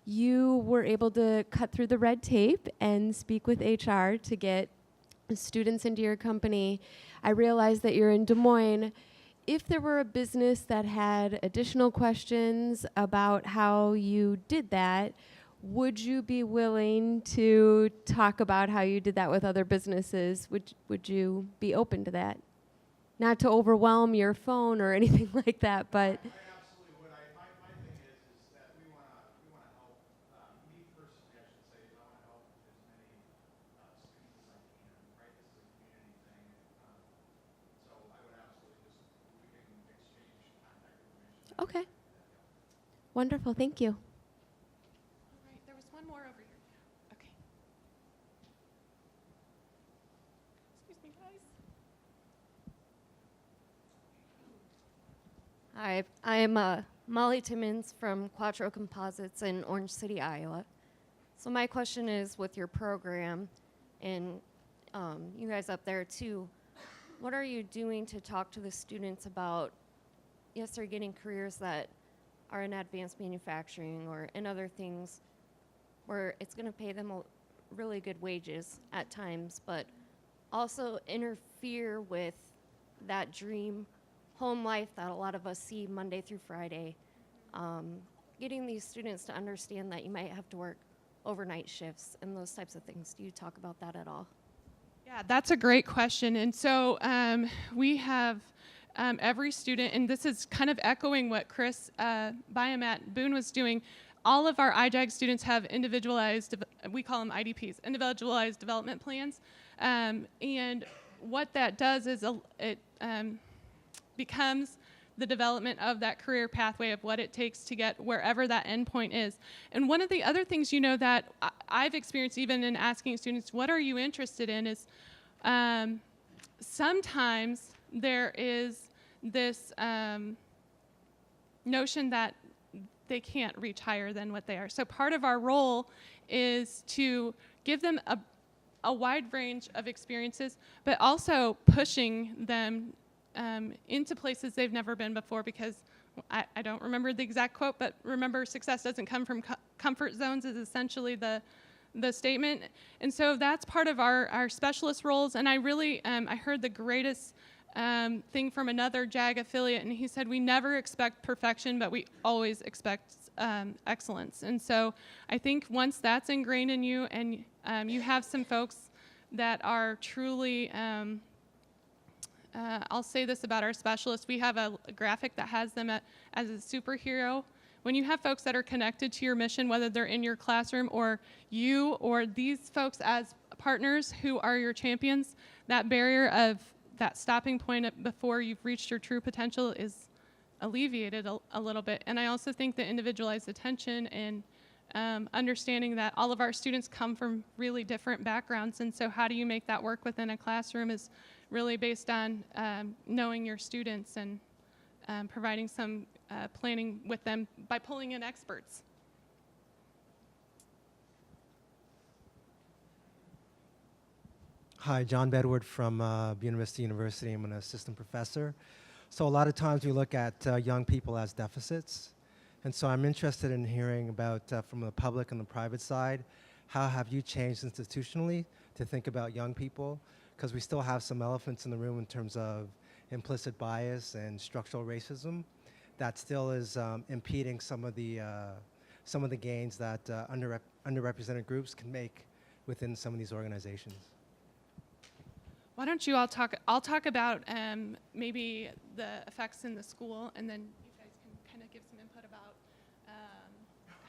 You were able to cut through the red tape and speak with HR to get students into your company. I realize that you're in Des Moines. If there were a business that had additional questions about how you did that, would you be willing to talk about how you did that with other businesses? Would you be open to that? Not to overwhelm your phone or anything like that, but... I absolutely would. My thing is that we want to help, me personally, I should say, I want to help as many students as I can, right? This is a community thing. So I would absolutely we can exchange contact information. Okay. Wonderful, thank you. More over here. Okay. Excuse me, guys. Hi, I am Molly Timmons from Quattro Composites in Orange City, Iowa. So my question is, with your program and you guys up there too, what are you doing to talk to the students about, yes, they're getting careers that are in advanced manufacturing or in other things where it's going to pay them really good wages at times, but also interfere with that dream home life that a lot of us see Monday through Friday. Getting these students to understand that you might have to work overnight shifts and those types of things. Do you talk about that at all? Yeah, that's a great question. And so we have every student, and this is kind of echoing what Chris Byam at Boone was doing. All of our IJAG students have individualized, we call them IDPs, individualized development plans. And what that does is it becomes the development of that career pathway of what it takes to get wherever that endpoint is. And one of the other things, you know, that I've experienced even in asking students, what are you interested in, is sometimes there is this notion that they can't reach higher than what they are. So part of our role is to give them a wide range of experiences, but also pushing them into places they've never been before, because I don't remember the exact quote, but remember, success doesn't come from comfort zones is essentially the statement. And so that's part of our specialist roles. And I really, I heard the greatest thing from another JAG affiliate, and he said, we never expect perfection, but we always expect excellence. And so I think once that's ingrained in you, and you have some folks that are truly, I'll say this about our specialists, we have a graphic that has them as a superhero. When you have folks that are connected to your mission, whether they're in your classroom or you or these folks as partners who are your champions, that barrier of that stopping point before you've reached your true potential is alleviated a little bit. And I also think that individualized attention and understanding that all of our students come from really different backgrounds, and so how do you make that work within a classroom is really based on knowing your students and providing some planning with them by pulling in experts. Hi, John Bedwood from University. I'm an assistant professor. So a lot of times we look at young people as deficits. And so I'm interested in hearing about, from the public and the private side, how have you changed institutionally to think about young people? Because we still have some elephants in the room in terms of implicit bias and structural racism that still is impeding some of the gains that underrepresented groups can make within some of these organizations. Why don't you all talk? I'll talk about maybe the effects in the school, and then you guys can kind of give some input about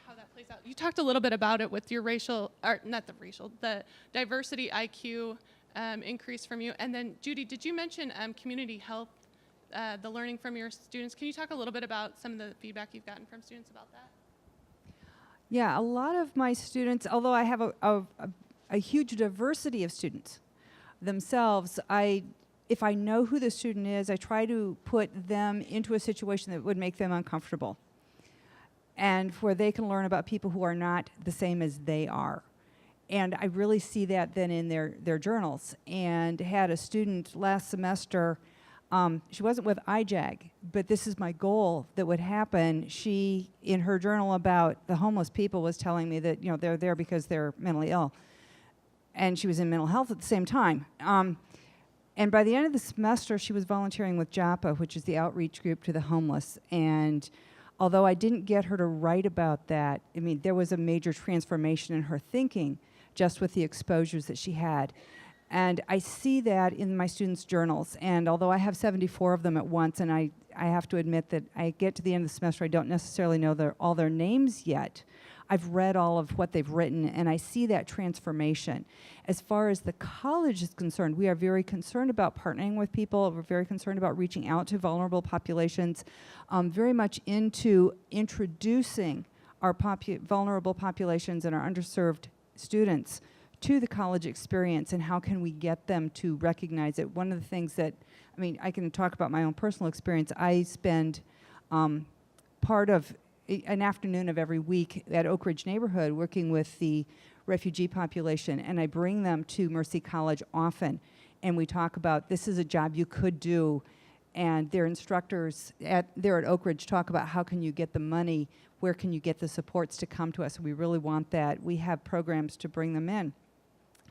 how that plays out. You talked a little bit about it with your the diversity IQ increase from you. And then Judy, did you mention community health, the learning from your students? Can you talk a little bit about some of the feedback you've gotten from students about that? Yeah, a lot of my students, although I have a huge diversity of students themselves, if I know who the student is, I try to put them into a situation that would make them uncomfortable, and where they can learn about people who are not the same as they are. And I really see that then in their journals. And had a student last semester, she wasn't with IJAG, but this is my goal that would happen. She, in her journal about the homeless people, was telling me that, you know, they're there because they're mentally ill. And she was in mental health at the same time. And by the end of the semester, she was volunteering with JAPA, which is the outreach group to the homeless. And although I didn't get her to write about that, I mean, there was a major transformation in her thinking just with the exposures that she had. And I see that in my students' journals. And although I have 74 of them at once, and I have to admit that I get to the end of the semester, I don't necessarily know all their names yet. I've read all of what they've written, and I see that transformation. As far as the college is concerned, we are very concerned about partnering with people. We're very concerned about reaching out to vulnerable populations, very much into introducing our vulnerable populations and our underserved students to the college experience, and how can we get them to recognize it. One of the things that, I mean, I can talk about my own personal experience. I spend part of an afternoon of every week at Oak Ridge neighborhood working with the refugee population, and I bring them to Mercy College often, and we talk about this is a job you could do, and their instructors there at Oak Ridge talk about how can you get the money, where can you get the supports to come to us. We really want that. We have programs to bring them in.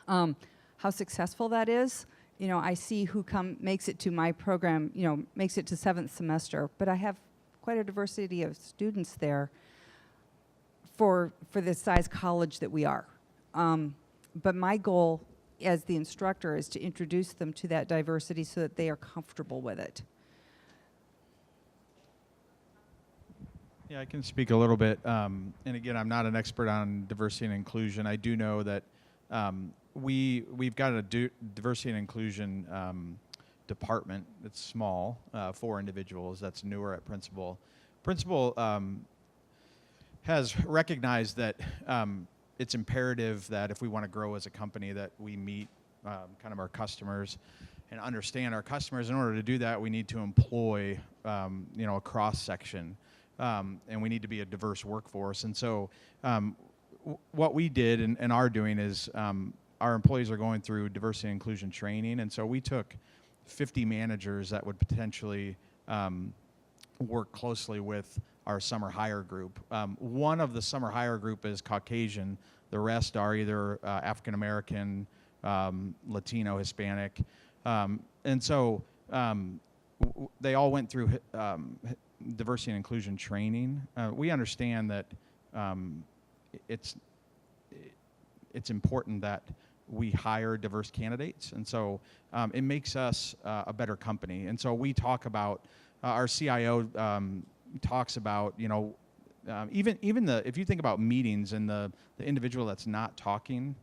How successful that is I see who makes it to my program, makes it to 7th semester, but I have quite a diversity of students there for the size college that we are. But my goal as the instructor is to introduce them to that diversity so that they are comfortable with it. Yeah, I can speak a little bit. And again, I'm not an expert on diversity and inclusion. I do know that we've got a diversity and inclusion department that's small, 4 individuals, that's newer at Principal. Principal has recognized that it's imperative that if we want to grow as a company that we meet kind of our customers and understand our customers. In order to do that, we need to employ a cross-section. And we need to be a diverse workforce. And so what we did and are doing is our employees are going through diversity and inclusion training. And so we took 50 managers that would potentially work closely with our summer hire group. One of the summer hire group is Caucasian. The rest are either African American, Latino, Hispanic. And so they all went through diversity and inclusion training. We understand that it's important that we hire diverse candidates, and so it makes us a better company. And so we talk about our CIO talks about even if you think about meetings and the individual that's not talking,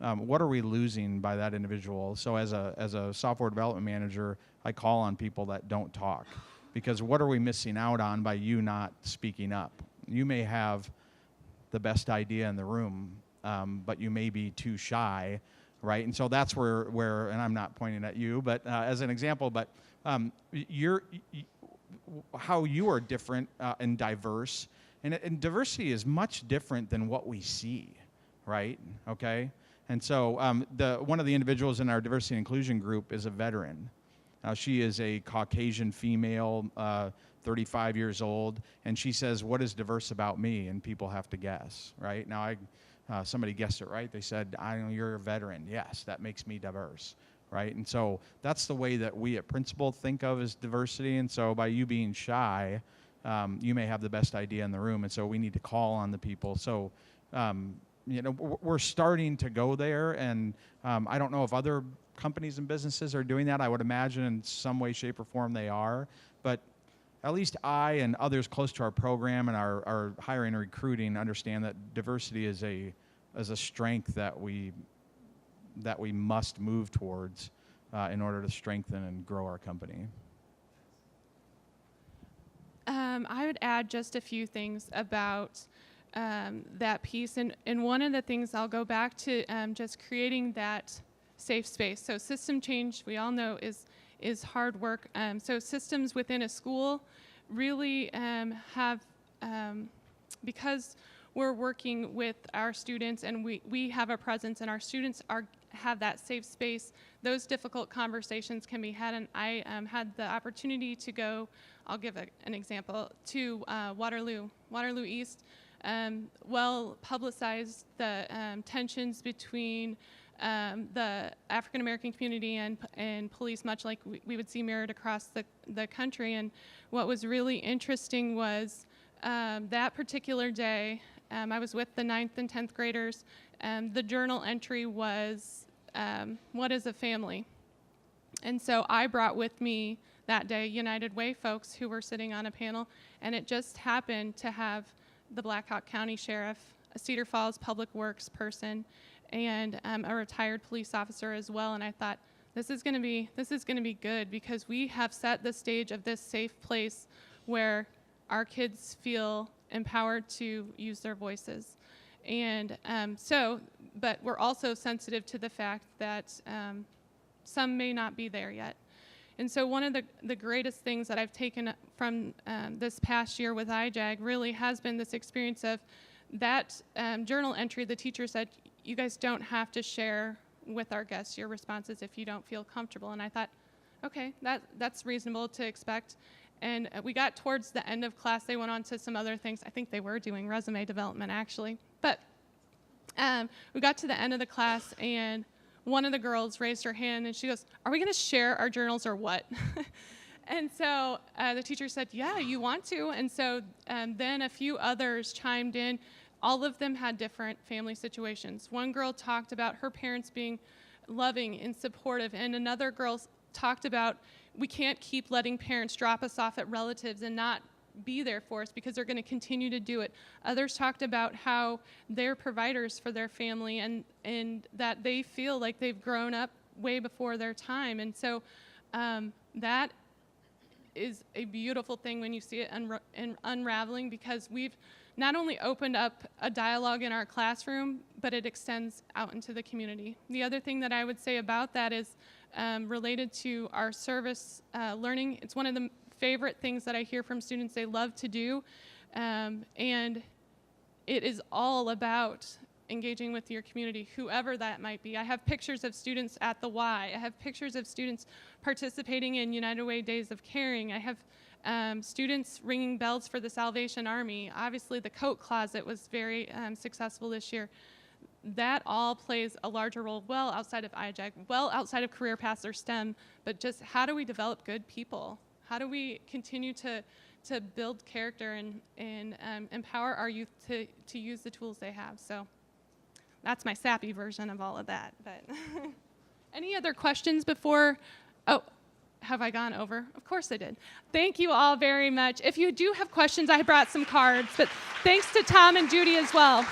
what are we losing by that individual? So as a software development manager, I call on people that don't talk. Because what are we missing out on by you not speaking up? You may have the best idea in the room, but you may be too shy, right? And so that's where and I'm not pointing at you, but as an example, but how you are different and diverse, and diversity is much different than what we see, right? Okay? And so one of the individuals in our diversity and inclusion group is a veteran. She is a Caucasian female, 35 years old, and she says, "What is diverse about me?" And people have to guess, right? Now, somebody guessed it right. They said, "I know you're a veteran." Yes, that makes me diverse, right? And so that's the way that we at Principal think of as diversity. And so by you being shy, you may have the best idea in the room, and so we need to call on the people. So we're starting to go there, and I don't know if other companies and businesses are doing that. I would imagine in some way, shape, or form they are. But at least I and others close to our program and our hiring and recruiting understand that diversity is a strength that we must move towards in order to strengthen and grow our company. I would add just a few things about that piece. And one of the things I'll go back to just creating that safe space. So system change, we all know, is hard work. So systems within a school really have, because we're working with our students and we have a presence and our students have that safe space, those difficult conversations can be had. And I had the opportunity to go, I'll give an example, to Waterloo East. Well publicized the tensions between the African American community and police, much like we would see mirrored across the country. And what was really interesting was that particular day, I was with the 9th and 10th graders. The journal entry was, "What is a family?" And so I brought with me that day United Way folks who were sitting on a panel, and it just happened to have the Black Hawk County Sheriff, a Cedar Falls Public Works person, and a retired police officer as well. And I thought, this is going to be good, because we have set the stage of this safe place where our kids feel empowered to use their voices. And but we're also sensitive to the fact that some may not be there yet. And so one of the greatest things that I've taken from this past year with IJAG really has been this experience of that journal entry. The teacher said, "You guys don't have to share with our guests your responses if you don't feel comfortable." And I thought, okay, that's reasonable to expect. And we got towards the end of class. They went on to some other things. I think they were doing resume development, actually. But we got to the end of the class, and one of the girls raised her hand and she goes, "Are we going to share our journals or what?" And so the teacher said, "Yeah, you want to." And so then a few others chimed in. All of them had different family situations. One girl talked about her parents being loving and supportive, and another girl talked about we can't keep letting parents drop us off at relatives and not be there for us because they're going to continue to do it. Others talked about how they're providers for their family and that they feel like they've grown up way before their time. And so that is a beautiful thing when you see it unraveling, because we've not only opened up a dialogue in our classroom, but it extends out into the community. The other thing that I would say about that is related to our service learning. It's one of the favorite things that I hear from students they love to do, and it is all about engaging with your community, whoever that might be. I have pictures of students at the Y. I have pictures of students participating in United Way Days of Caring. I have students ringing bells for the Salvation Army. Obviously, the coat closet was very successful this year. That all plays a larger role well outside of IJAG, well outside of career paths or STEM, but just how do we develop good people? How do we continue to build character and empower our youth to use the tools they have? So that's my sappy version of all of that. But any other questions before? Oh, have I gone over? Of course I did. Thank you all very much. If you do have questions, I brought some cards, but thanks to Tom and Judy as well.